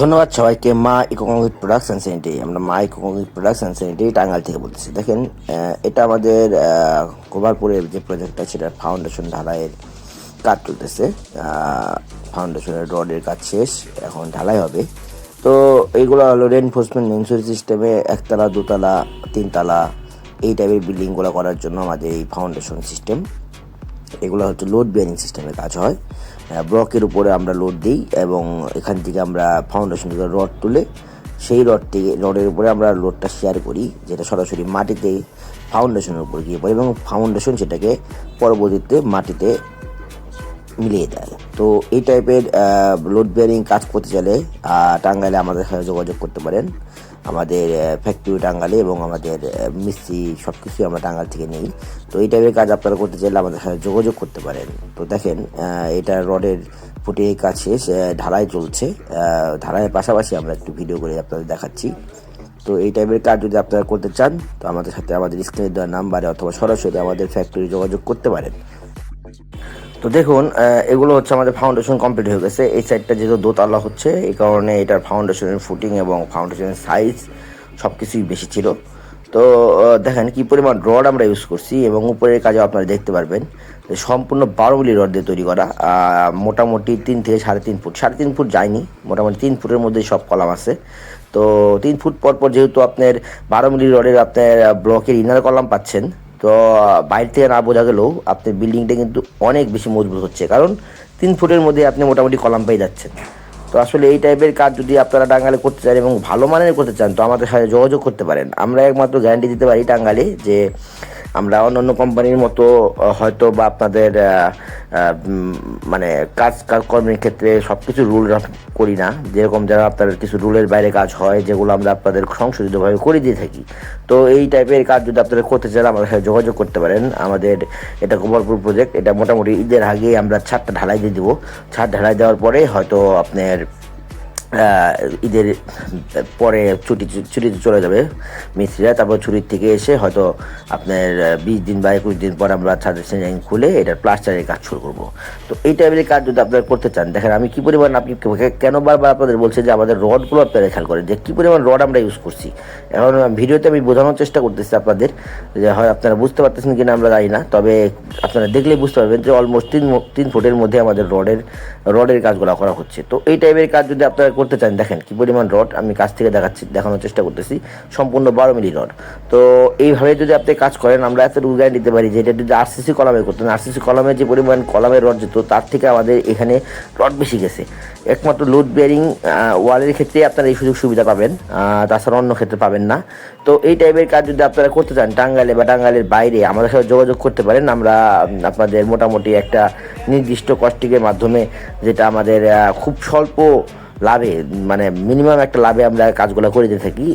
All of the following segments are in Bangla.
ধন্যবাদ সবাইকে। মা ইকোনমিক প্রোডাকশন সেন্টারে আমরা মা ইকোনমিক প্রোডাকশন সেন্টারে টাঙ্গাইল থেকে বলতেছি। দেখেন, এটা আমাদের গোপালপুরের যে প্রজেক্টটা সেটা ফাউন্ডেশন ঢালাইয়ের কাজ চলতেছে। ফাউন্ডেশনের রডের কাজ শেষ, এখন ঢালাই হবে। তো এইগুলো হলো রেনফোর্সমেন্ট মেনসুরি সিস্টেমে একতলা, দোতলা, তিনতলা এই টাইপের বিল্ডিংগুলো করার জন্য আমাদের এই ফাউন্ডেশন সিস্টেম। এগুলো হচ্ছে লোড বিয়ারিং সিস্টেমে কাজ হয়। ব্লকের উপরে আমরা লোড দিই এবং এখান থেকে আমরা ফাউন্ডেশন থেকে রড তুলে সেই রডের উপরে আমরা লোডটা শেয়ার করি, যেটা সরাসরি মাটিতে ফাউন্ডেশনের উপর গিয়ে পড়ে এবং ফাউন্ডেশন সেটাকে পরবর্তীতে মাটিতে মিলিয়ে দেয়। তো এই টাইপের লোড বিয়ারিং কাজ করতে চাইলে টাঙ্গাইলে আমাদের সাথে যোগাযোগ করতে পারেন। আমাদের ফ্যাক্টরি টাঙ্গাইলে এবং আমাদের মিস্ত্রি সব কিছুই আমরা টাঙ্গাইল থেকে নিই। তো এই টাইপের কাজ আপনারা করতে চাইলে আমাদের সাথে যোগাযোগ করতে পারেন। তো দেখেন, এটা রডের ফুটে কাজ শেষ, ঢালাই চলছে। ঢালাইয়ের পাশাপাশি আমরা একটু ভিডিও করে আপনাদের দেখাচ্ছি। তো এই টাইপের কাজ যদি আপনারা করতে চান তো আমাদের সাথে আমাদের স্ক্রিনে দেওয়া নাম্বারে অথবা সরাসরি আমাদের ফ্যাক্টরি যোগাযোগ করতে পারেন। তো দেখুন, এগুলো হচ্ছে আমাদের ফাউন্ডেশন কমপ্লিট হয়ে গেছে। এই সাইডটা যেহেতু দোতলা হচ্ছে, এই কারণে এটার ফাউন্ডেশনের ফুটিং এবং ফাউন্ডেশনের সাইজ সব কিছুই বেশি ছিল। তো দেখেন কি পরিমাণ রড আমরা ইউজ করছি এবং উপরের কাজে আপনারা দেখতে পারবেন যে সম্পূর্ণ 12 মিলি রড দিয়ে তৈরি করা। মোটামুটি 3 থেকে 3.5 ফুট, 3.5 ফুট যায়নি, মোটামুটি 3 ফুটের মধ্যেই সব কলাম আছে। তো 3 ফুট পর যেহেতু আপনার 12 মিলি রডের আপনার ব্লকের ইনার কলাম পাচ্ছেন, তো বাইরে থেকে না বোঝা গেলেও আপনার বিল্ডিংটা কিন্তু অনেক বেশি মজবুত হচ্ছে, কারণ 3 ফুটের মধ্যে আপনি মোটামুটি কলাম পেয়ে যাচ্ছেন। তো আসলে এই টাইপের কাজ যদি আপনারা টাঙ্গাইলে করতে চান এবং ভালো মানের করতে চান তো আমাদের সাথে যোগাযোগ করতে পারেন। আমরা একমাত্র গ্যারান্টি দিতে পারি টাঙ্গাইলে যে আমরা অন্যান্য কোম্পানির মতো হয়তো বা আপনাদের মানে কাজকর্মের ক্ষেত্রে সব কিছু রুল করি না। যেরকম যারা আপনার কিছু রুলের বাইরে কাজ হয় যেগুলো আমরা আপনাদের সংশোধিতভাবে করে দিয়ে থাকি। তো এই টাইপের কাজ যদি আপনারা করতে চান আমাদের সাথে যোগাযোগ করতে পারেন। আমাদের এটা গোপালপুর প্রজেক্ট, এটা মোটামুটি ঈদের আগে আমরা ছাদটা ঢালাই দিয়ে দেবো। ছাদ ঢালাই দেওয়ার পরে হয়তো আপনার ঈদের পরে ছুটিতে চলে যাবে মিস্ত্রিরা। তারপর ছুটির থেকে এসে হয়তো আপনার 20 দিন বা 21 দিন পর আমরা ছাদের সিলিং খুলে এটার প্লাস্টারের কাজ শুরু করবো। তো এই টাইপের কাজ যদি আপনারা করতে চান, দেখেন আমি কী পরিমাণ, আপনি কেন বারবার আপনাদের বলছে যে আমাদের রডগুলো আপনারা খেয়াল করেন যে কী পরিমাণ রড আমরা ইউজ করছি। এখন ভিডিওতে আমি বোঝানোর চেষ্টা করতেছি আপনাদের, যে হয় আপনারা বুঝতে পারতেছেন কিনা আমরা জানি না, তবে আপনারা দেখলেই বুঝতে পারবেন যে অলমোস্ট 3 ফুটের মধ্যে আমাদের রডের কাজগুলো করা হচ্ছে। তো এই টাইপের কাজ যদি আপনারা করতে চান, দেখেন কি পরিমাণ রড আমি কাছ থেকে দেখানোর চেষ্টা করতেছি, সম্পূর্ণ 12 মিলি রড। তো এইভাবে যদি আপনি কাজ করেন আমরা এতটুকু গ্যারান্টি দিতে পারি যে এটা যদি আরসিসি কলামে করতেন, আরসিসি কলামে যে পরিমাণ কলামের রড যেত তার থেকে আমাদের এখানে রড বেশি গেছে। একমাত্র লোড বিয়ারিং ওয়ালের ক্ষেত্রে আপনারা এই সুযোগ সুবিধা পাবেন, তাছাড়া অন্য ক্ষেত্রে পাবেন না। তো এই টাইপের কাজ যদি আপনারা করতে চান টাঙ্গাইলে বা টাঙ্গাইলের বাইরে আমাদের সাথে যোগাযোগ করতে পারেন। আমরা আপনাদের মোটামুটি একটা নির্দিষ্ট কস্টিংয়ের মাধ্যমে, যেটা আমাদের খুব স্বল্প লাভে, মানে মিনিমাম একটা লাভে আমরা কাজগুলো করে দিয়ে থাকি।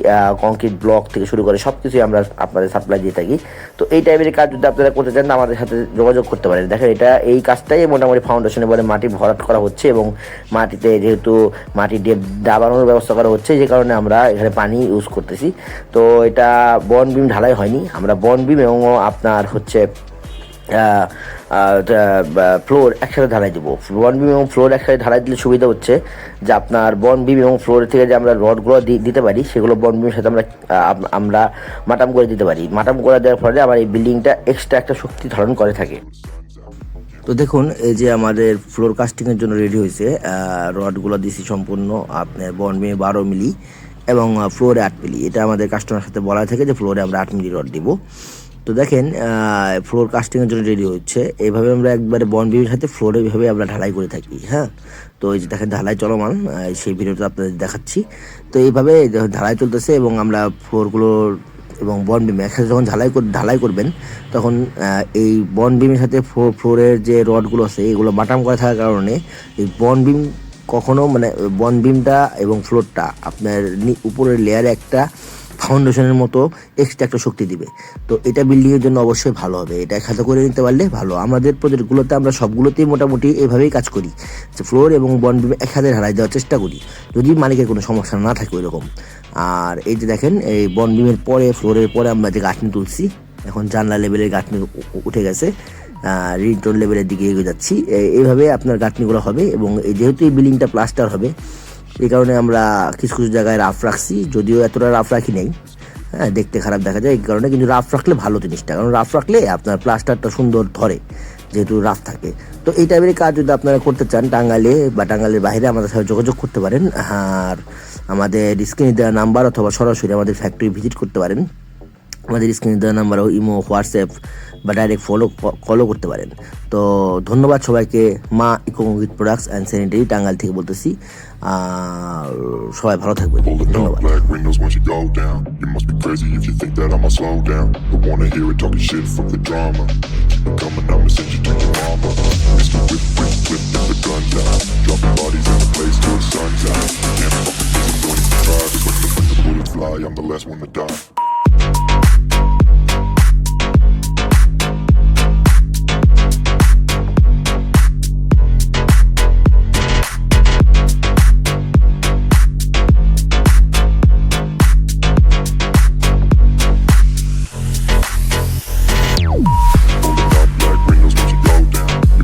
কংক্রিট ব্লক থেকে শুরু করে সব কিছুই আমরা আপনাদের সাপ্লাই দিয়ে থাকি। তো এই টাইপের কাজ যদি আপনারা করতে চান আমাদের সাথে যোগাযোগ করতে পারেন। দেখেন, এই কাজটাই মোটামুটি ফাউন্ডেশনে বলে মাটি ভরাট করা হচ্ছে এবং মাটিতে যেহেতু মাটি দিয়ে দাবানোর ব্যবস্থা করা হচ্ছে, যে কারণে আমরা এখানে পানি ইউজ করতেছি। তো এটা বন্ড বিম ঢালাই হয়নি, আমরা বন্ড বিম এবং আপনার হচ্ছে ফ্লোর একসাথে ঢালাই দেবো। বন্ড বিম এবং ফ্লোর একসাথে ঢালাই দিলে সুবিধা হচ্ছে যে আপনার বন্ড বিম এবং ফ্লোর থেকে যে আমরা রডগুলো দিতে পারি সেগুলো বন্ড বিমের সাথে আমরা মাটাম করে দিতে পারি। মাটাম করে দেওয়ার ফলে আমার এই বিল্ডিংটা এক্সট্রা একটা শক্তি ধারণ করে থাকে। তো দেখুন, এই যে আমাদের ফ্লোর কাস্টিংয়ের জন্য রেডি হয়েছে। রডগুলো দিছি সম্পূর্ণ আপনার বন্ড বিমে 12 মিলি এবং ফ্লোরে 8 মিলি। এটা আমাদের কাস্টমারের সাথে বলা থাকে যে ফ্লোরে আমরা 8 মিলি রড দিব। তো দেখেন, ফ্লোর কাস্টিংয়ের জন্য রেডি হচ্ছে। এইভাবে আমরা একবারে বন্ড বিমের সাথে ফ্লোরে এইভাবে আমরা ঢালাই করে থাকি। হ্যাঁ, তো এই যে দেখেন ঢালাই চলমান, সেই ভিডিওটা আপনাদের দেখাচ্ছি। তো এইভাবে ঢালাই চলতেছে এবং আমরা ফ্লোরগুলোর এবং বন্ড বিম একসাথে যখন ঢালাই করবেন তখন এই বন্ড বিমের সাথে ফ্লোরের যে রডগুলো আছে এগুলো বাটাম করা থাকার কারণে এই বন্ড বিম কখনো, মানে বন্ড বিমটা এবং ফ্লোরটা আপনার উপরের লেয়ারে একটা ফাউন্ডেশনের মতো এক্সট্রা একটা শক্তি দিবে। তো এটা বিল্ডিংয়ের জন্য অবশ্যই ভালো হবে, এটা একসাথে করে নিতে পারলে ভালো। আমাদের প্রজেক্টগুলোতে আমরা সবগুলোতেই মোটামুটি এভাবেই কাজ করি, যে ফ্লোর এবং বন্ড বিম একসাথে ঢালাই দেওয়ার চেষ্টা করি যদি মালিকের কোনো সমস্যা না থাকে ওইরকম। আর এই যে দেখেন, এই বন্ড বিমের পরে ফ্লোরের পরে আমরা যে গাঁথনি তুলছি, এখন জানলা লেভেলের গাঁথনি উঠে গেছে, রিন্টোর লেভেলের দিকে এগিয়ে যাচ্ছি। এইভাবে আপনার গাঁথনিগুলো হবে এবং যেহেতু এই বিল্ডিংটা প্লাস্টার হবে এই কারণে আমরা কিছু কিছু জায়গায় রাফ রাখছি, যদিও এতটা রাফ রাখি নেই। হ্যাঁ, দেখতে খারাপ দেখা যায় এই কারণে, কিন্তু রাফ রাখলে ভালো জিনিসটা, কারণ রাফ রাখলে আপনার প্লাস্টারটা সুন্দর ধরে, যেহেতু রাফ থাকে। তো এই টাইপের কাজ যদি আপনারা করতে চান টাঙ্গাইলে বা টাঙ্গাইলের বাইরে, আমাদের সাথে যোগাযোগ করতে পারেন। আর আমাদের স্ক্রিনে দেওয়া নাম্বার অথবা সরাসরি আমাদের ফ্যাক্টরি ভিজিট করতে পারেন। আমাদের স্ক্রিনে দেওয়া নাম্বার ইমো, হোয়াটসঅ্যাপ বা ডাইরেক্ট কলও করতে পারেন। তো ধন্যবাদ সবাইকে। Ma eco concrete products and sanitary Tangail থেকে বলতেছি। আর সবাই ভালো থাকবেন, Pulling up ধন্যবাদ। black windows once you go down. You must be crazy if you think that I'ma slow down. Don't wanna hear it talking shit, fuck the drama. Keep it coming, I'ma send you to your mama. Mr. Whip, whip, whip, get the guns out. Dropping bodies in the place till the sun's out. Can't fuck with this, don't even try. 'Cause when the bullets fly, I'm the last one to die.